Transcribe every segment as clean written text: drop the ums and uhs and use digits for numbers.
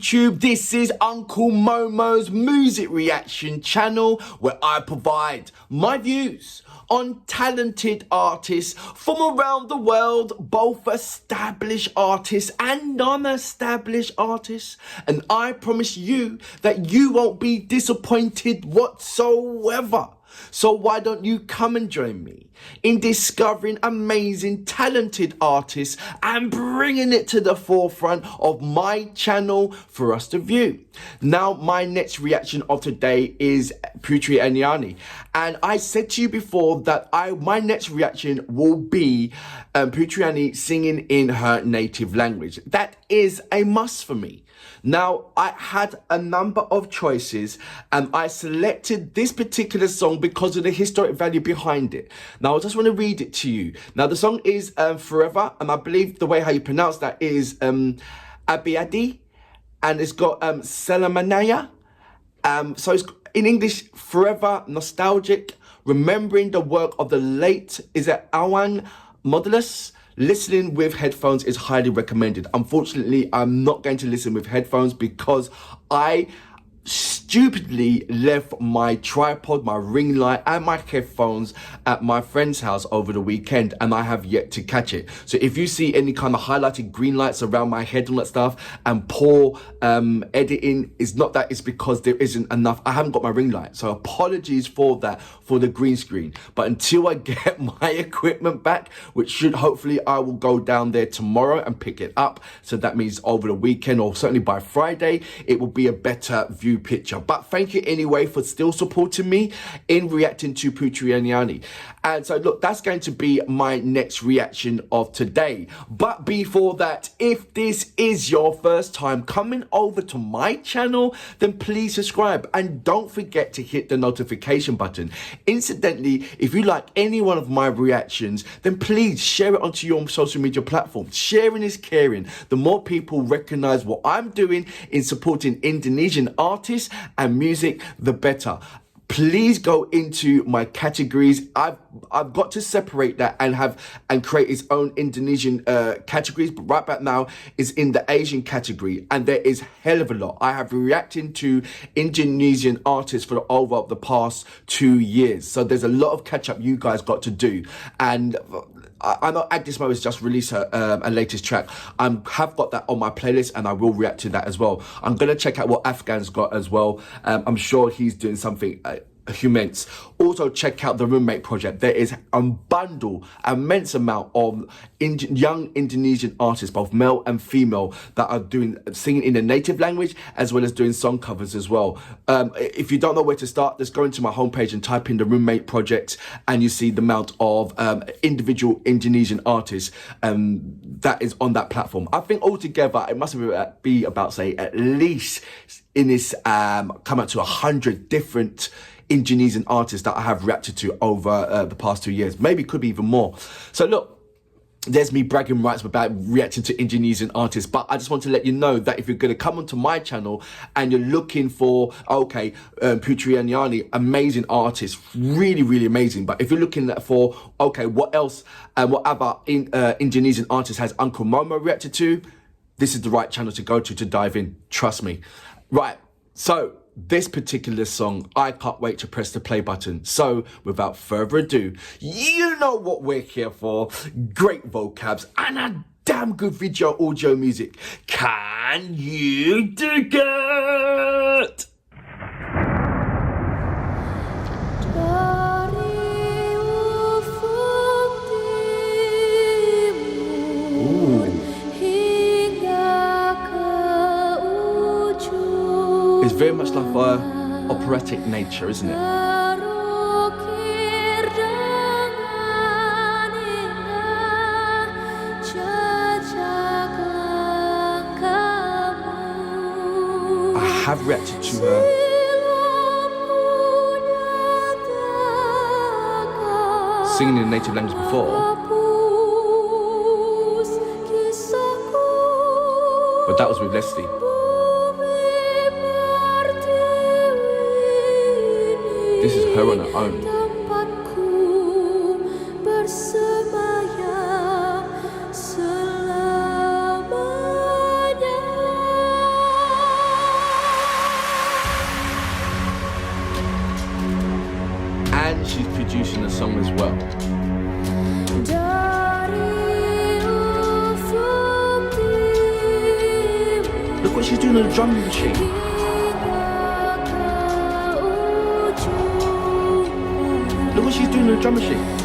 YouTube. This is Uncle Momo's music reaction channel where I provide my views on talented artists from around the world, both established artists and non-established artists. And I promise you that you won't be disappointed whatsoever. So why don't you come and join me in discovering amazing, talented artists and bringing it to the forefront of my channel for us to view. Now, my next reaction of today is Putri Ariani. And I said to you before that my next reaction will be Putri Ariani singing in her native language. That is a must for me. Now, I had a number of choices and I selected this particular song because of the historic value behind it. Now, I just want to read it to you. Now, the song is Forever, and I believe the way how you pronounce that is ABADI, and it's got Selamaanya. So it's in English, Forever, Nostalgic, Remembering the Work of the Late, is it Iwang Modulus? Listening with headphones is highly recommended. Unfortunately, I'm not going to listen with headphones because I stupidly left my tripod, my ring light and my headphones at my friend's house over the weekend, and I have yet to catch it. So if you see any kind of highlighted green lights around my head and all that stuff and poor editing, it's not that, it's because there isn't enough. I haven't got my ring light, so apologies for that, for the green screen. But until I get my equipment back, which should hopefully, I will go down there tomorrow and pick it up. So that means over the weekend, or certainly by Friday, it will be a better view picture. But thank you anyway for still supporting me in reacting to Putri Ariani. And so look, that's going to be my next reaction of today. But before that, if this is your first time coming over to my channel, then please subscribe and don't forget to hit the notification button. Incidentally, if you like any one of my reactions, then please share it onto your social media platforms. Sharing is caring. The more people recognize what I'm doing in supporting Indonesian artists and music, the better. Please go into my categories. I've got to separate that and create its own Indonesian categories, but right back now is in the Asian category, and there is hell of a lot. I have reacted to Indonesian artists for over the past 2 years, so there's a lot of catch up you guys got to do. And I know Agnes Mo has just released her latest track. I have got that on my playlist and I will react to that as well. I'm going to check out what Afghan's got as well. I'm sure he's doing something immense. Also check out the Roommate project. There is a bundle, immense amount of young Indonesian artists, both male and female, that are singing in the native language as well as doing song covers as well. If you don't know where to start, just go into my homepage and type in the Roommate project and you see the amount of individual Indonesian artists that is on that platform. I think altogether it must be about, say, at least in this come out to 100 different Indonesian artists that I have reacted to over the past 2 years. Maybe could be even more. So look, there's me bragging rights about reacting to Indonesian artists, but I just want to let you know that if you're going to come onto my channel and you're looking for, okay, Putri Ariani, amazing artist, really, really amazing. But if you're looking for, okay, what else and what other Indonesian artist has Uncle Momo reacted to, this is the right channel to go to dive in. Trust me. Right, so this particular song, I can't wait to press the play button. So without further ado, you know what we're here for. Great vocabs and a damn good video audio music. Can you dig it? It's very much like operatic nature, isn't it? I have reacted to her singing in native language before, but that was with Leslie. This is her on her own. she's producing the song as well. Look what she's doing on the drum machine. Look what she's doing on the drum machine.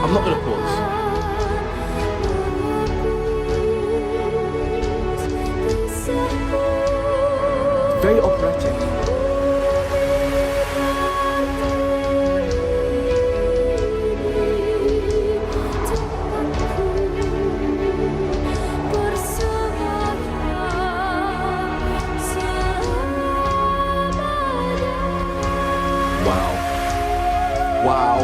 I'm not going to pause. Very operatic. Wow. Wow.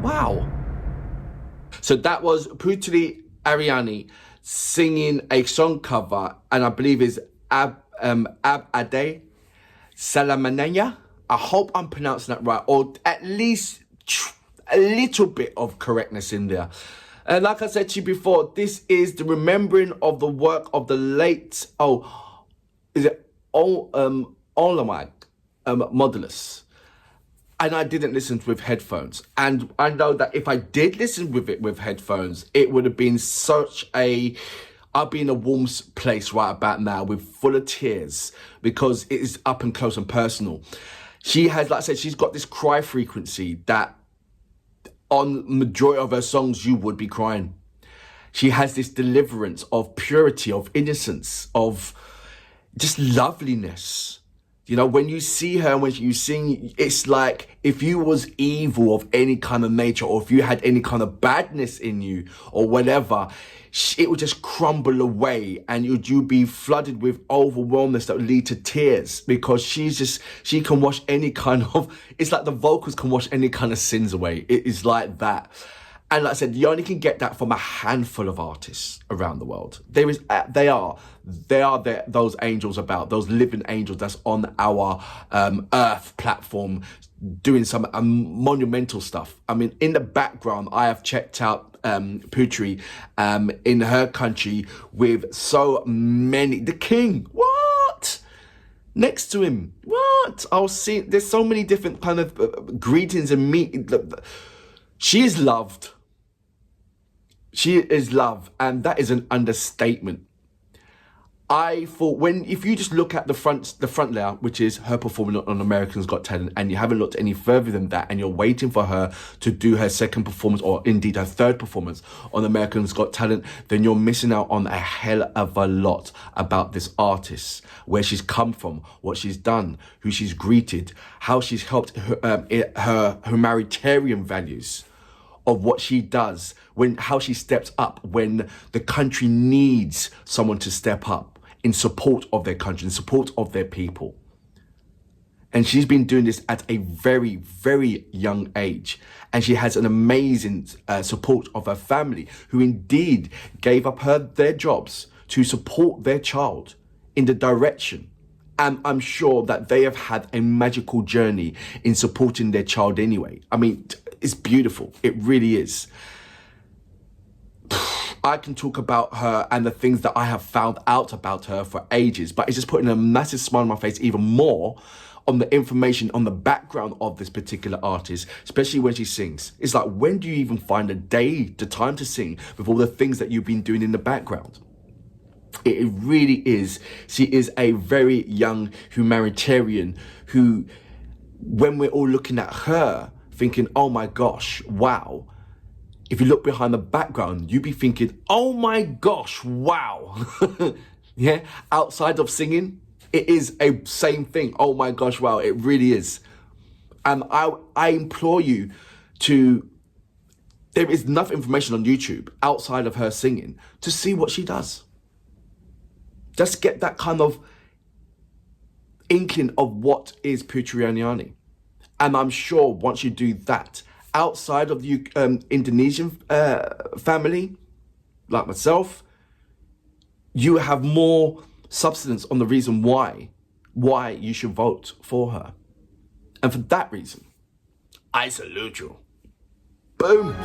Wow. So that was Putri Ariani singing a song cover, and I believe is ABADI SELAMANYA. I hope I'm pronouncing that right, or at least a little bit of correctness in there. And like I said to you before, this is the remembering of the work of the late, Iwang Modulus. And I didn't listen with headphones. And I know that if I did listen with it with headphones, it would have been I'd be in a warm place right about now with full of tears, because it is up and close and personal. She has, like I said, she's got this cry frequency that on majority of her songs, you would be crying. She has this deliverance of purity, of innocence, of just loveliness. You know, when you see her, when you sing, it's like if you was evil of any kind of nature, or if you had any kind of badness in you or whatever, it would just crumble away, and you'd be flooded with overwhelmness that would lead to tears, because she can wash any kind of, it's like the vocals can wash any kind of sins away. It is like that. And like I said, you only can get that from a handful of artists around the world. Those angels about, those living angels that's on our Earth platform doing some monumental stuff. I mean, in the background, I have checked out Putri in her country with so many, the king, what? Next to him, what? I'll see, there's so many different kind of greetings and meet. She is loved. She is love, and that is an understatement. I thought, if you just look at the front layer, which is her performing on American's Got Talent, and you haven't looked any further than that, and you're waiting for her to do her second performance, or indeed her third performance on American's Got Talent, then you're missing out on a hell of a lot about this artist, where she's come from, what she's done, who she's greeted, how she's helped her humanitarian values of what she does, how she steps up when the country needs someone to step up in support of their country, in support of their people. And she's been doing this at a very, very young age. And she has an amazing support of her family, who indeed gave up their jobs to support their child in the direction. And I'm sure that they have had a magical journey in supporting their child anyway. I mean, it's beautiful. It really is. I can talk about her and the things that I have found out about her for ages, but it's just putting a massive smile on my face even more on the information, on the background of this particular artist, especially when she sings. It's like, when do you even find the time to sing with all the things that you've been doing in the background? It really is. She is a very young humanitarian who, when we're all looking at her, thinking, oh my gosh, wow. If you look behind the background, you'd be thinking, oh my gosh, wow. Yeah, outside of singing, it is a same thing. Oh my gosh, wow, it really is. And I implore you there is enough information on YouTube outside of her singing to see what she does. Just get that kind of inkling of what is Putri Ariani. And I'm sure once you do that, outside of the Indonesian family, like myself, you have more substance on the reason why you should vote for her. And for that reason, I salute you. Boom.